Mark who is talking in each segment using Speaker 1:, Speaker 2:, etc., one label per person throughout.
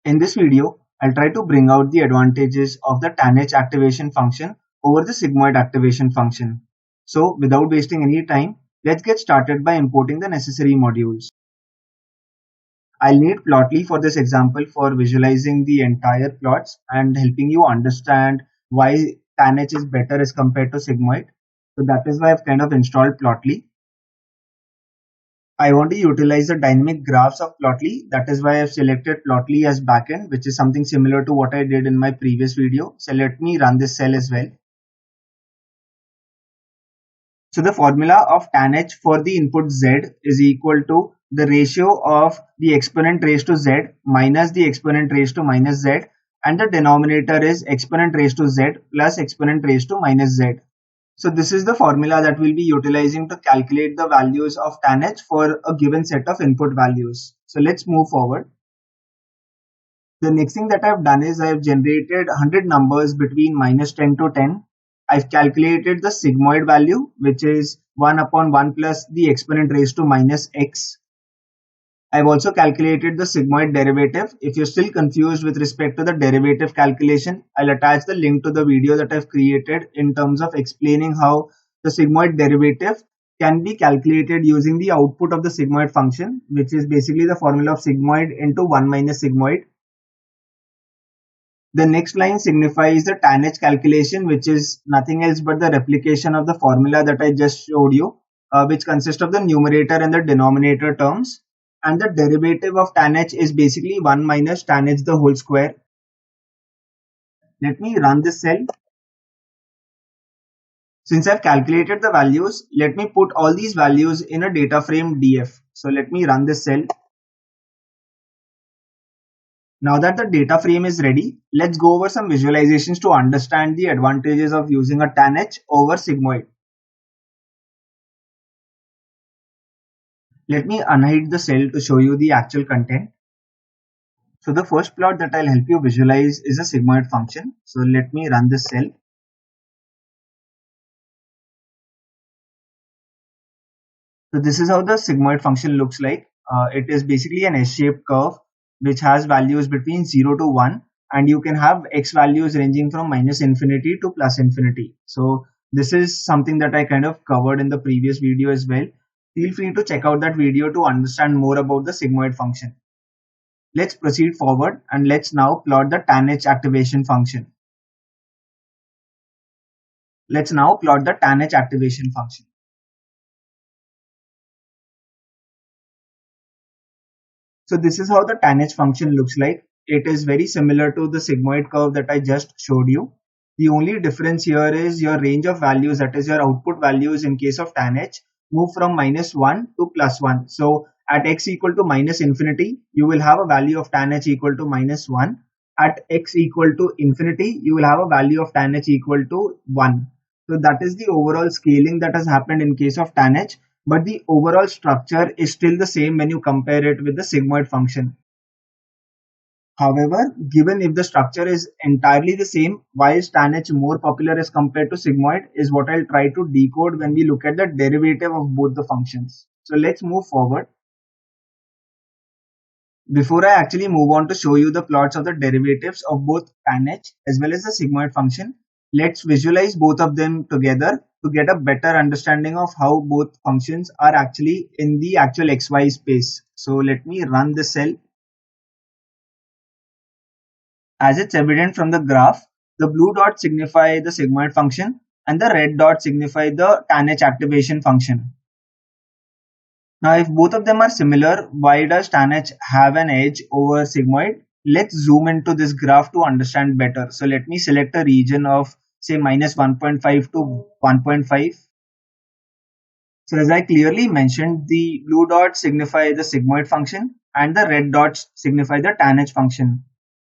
Speaker 1: In this video, I'll try to bring out the advantages of the tanh activation function over the sigmoid activation function. So without wasting any time, let's get started by importing the necessary modules. I'll need Plotly for this example for visualizing the entire plots and helping you understand why tanh is better as compared to sigmoid. So that is why I've kind of installed Plotly. I want to utilize the dynamic graphs of Plotly. That is why I've selected Plotly as backend, which is something similar to what I did in my previous video. So let me run this cell as well. So the formula of tan h for the input z is equal to the ratio of the exponent raised to z minus the exponent raised to minus z, and the denominator is exponent raised to z plus exponent raised to minus z. So this is the formula that we'll be utilizing to calculate the values of tan h for a given set of input values. So let's move forward. The next thing that I've done is I've generated 100 numbers between minus 10 to 10. I've calculated the sigmoid value, which is 1 upon 1 plus the exponent raised to minus x. I've also calculated the sigmoid derivative. If you're still confused with respect to the derivative calculation, I'll attach the link to the video that I've created in terms of explaining how the sigmoid derivative can be calculated using the output of the sigmoid function, which is basically the formula of sigmoid into 1 minus sigmoid. The next line signifies the tan h calculation, which is nothing else but the replication of the formula that I just showed you, which consists of the numerator and the denominator terms. And the derivative of tan h is basically 1 minus tan h the whole square. Let me run this cell. Since I've calculated the values, let me put all these values in a data frame df. So let me run this cell. Now that the data frame is ready, let's go over some visualizations to understand the advantages of using a tan h over sigmoid. Let me unhide the cell to show you the actual content. So the first plot that I'll help you visualize is a sigmoid function. So let me run this cell. So this is how the sigmoid function looks like. It is basically an S-shaped curve which has values between 0 to 1, and you can have x values ranging from minus infinity to plus infinity. So this is something that I kind of covered in the previous video as well. Feel free to check out that video to understand more about the sigmoid function. Let's proceed forward and let's now plot the tan h activation function. Let's now plot the tan h activation function. So this is how the tan h function looks like. It is very similar to the sigmoid curve that I just showed you. The only difference here is your range of values, that is your output values in case of tan h, move from minus 1 to plus 1. So at x equal to minus infinity, you will have a value of tan h equal to minus 1. At x equal to infinity, you will have a value of tan h equal to 1. So that is the overall scaling that has happened in case of tan h, but the overall structure is still the same when you compare it with the sigmoid function. However, given if the structure is entirely the same, why is tan h more popular as compared to sigmoid is what I'll try to decode when we look at the derivative of both the functions. So let's move forward. Before I actually move on to show you the plots of the derivatives of both tan h as well as the sigmoid function, let's visualize both of them together to get a better understanding of how both functions are actually in the actual xy space. So let me run the cell. As it's evident from the graph, the blue dots signify the sigmoid function and the red dots signify the tan h activation function. Now, if both of them are similar, why does tan h have an edge over sigmoid? Let's zoom into this graph to understand better. So let me select a region of say minus 1.5 to 1.5. So as I clearly mentioned, the blue dots signify the sigmoid function and the red dots signify the tan h function.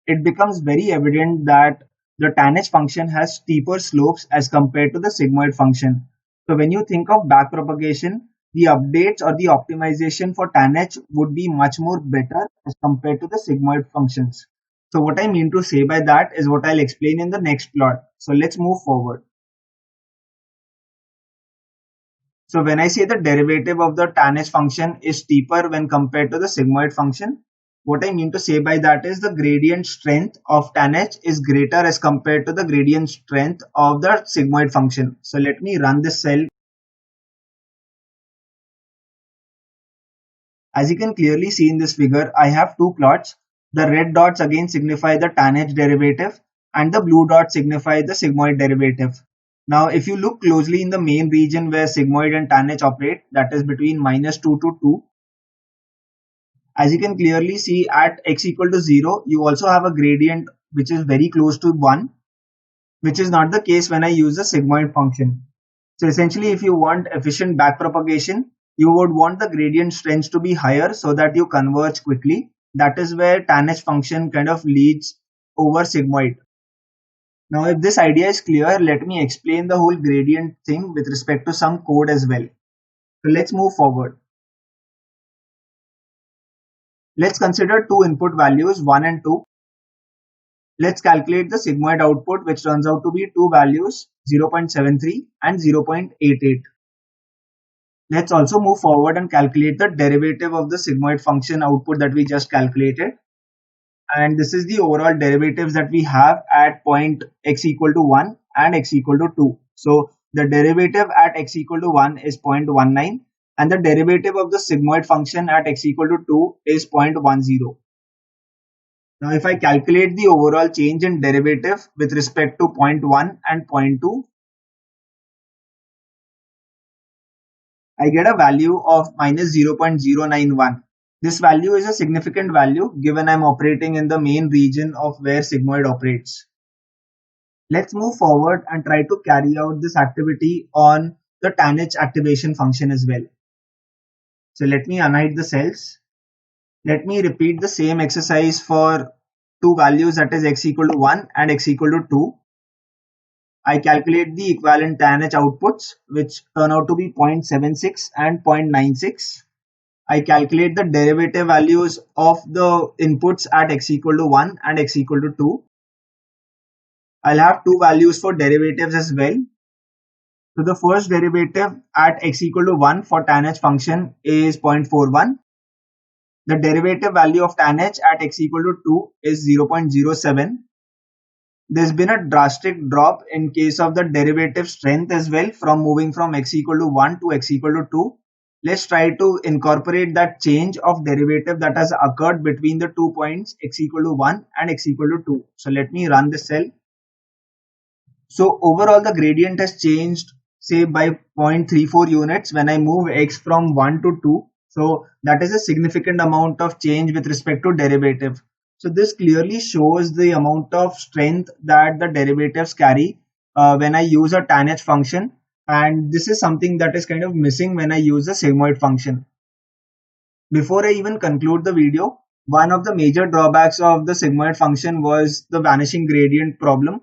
Speaker 1: It becomes very evident that the tan h function has steeper slopes as compared to the sigmoid function. So when you think of backpropagation, the updates or the optimization for tan h would be much more better as compared to the sigmoid functions. So what I mean to say by that is what I'll explain in the next plot. So let's move forward. So when I say the derivative of the tan h function is steeper when compared to the sigmoid function, What I mean to say by that is the gradient strength of tan h is greater as compared to the gradient strength of the sigmoid function. So let me run this cell. As you can clearly see in this figure, I have two plots. The red dots again signify the tan h derivative and the blue dots signify the sigmoid derivative. Now if you look closely in the main region where sigmoid and tan h operate, that is between -2 to 2, as you can clearly see at x equal to 0, you also have a gradient which is very close to 1, which is not the case when I use the sigmoid function. So essentially, if you want efficient backpropagation, you would want the gradient strength to be higher so that you converge quickly. That is where tan h function kind of leads over sigmoid. Now, if this idea is clear, let me explain the whole gradient thing with respect to some code as well. So let's move forward. Let's consider two input values, 1 and 2. Let's calculate the sigmoid output, which turns out to be two values, 0.73 and 0.88. Let's also move forward and calculate the derivative of the sigmoid function output that we just calculated. And this is the overall derivatives that we have at point x equal to 1 and x equal to 2. So the derivative at x equal to 1 is 0.19 and the derivative of the sigmoid function at x equal to 2 is 0.10. Now if I calculate the overall change in derivative with respect to 0.1 and 0.2, I get a value of minus 0.091. This value is a significant value given I'm operating in the main region of where sigmoid operates. Let's move forward and try to carry out this activity on the tan h activation function as well. So let me unhide the cells. Let me repeat the same exercise for two values, that is x equal to 1 and x equal to 2. I calculate the equivalent tan h outputs, which turn out to be 0.76 and 0.96. I calculate the derivative values of the inputs at x equal to 1 and x equal to 2. I'll have two values for derivatives as well. So the first derivative at x equal to 1 for tan h function is 0.41. The derivative value of tan h at x equal to 2 is 0.07. There's been a drastic drop in case of the derivative strength as well, from moving from x equal to 1 to x equal to 2. Let's try to incorporate that change of derivative that has occurred between the 2 points x equal to 1 and x equal to 2. So let me run this cell. So overall the gradient has changed, say, by 0.34 units when I move x from 1 to 2. So that is a significant amount of change with respect to derivative. So this clearly shows the amount of strength that the derivatives carry when I use a tan h function, and this is something that is kind of missing when I use the sigmoid function. Before I even conclude the video, one of the major drawbacks of the sigmoid function was the vanishing gradient problem,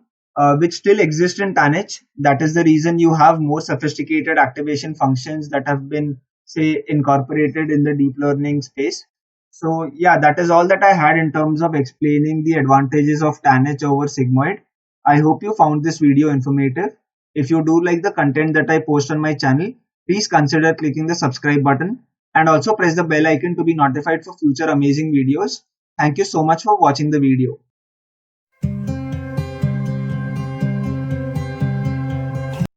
Speaker 1: which still exists in tan h. That is the reason you have more sophisticated activation functions that have been, say, incorporated in the deep learning space. So yeah, that is all that I had in terms of explaining the advantages of tan h over sigmoid. I hope you found this video informative. If you do like the content that I post on my channel, please consider clicking the subscribe button and also press the bell icon to be notified for future amazing videos. Thank you so much for watching the video.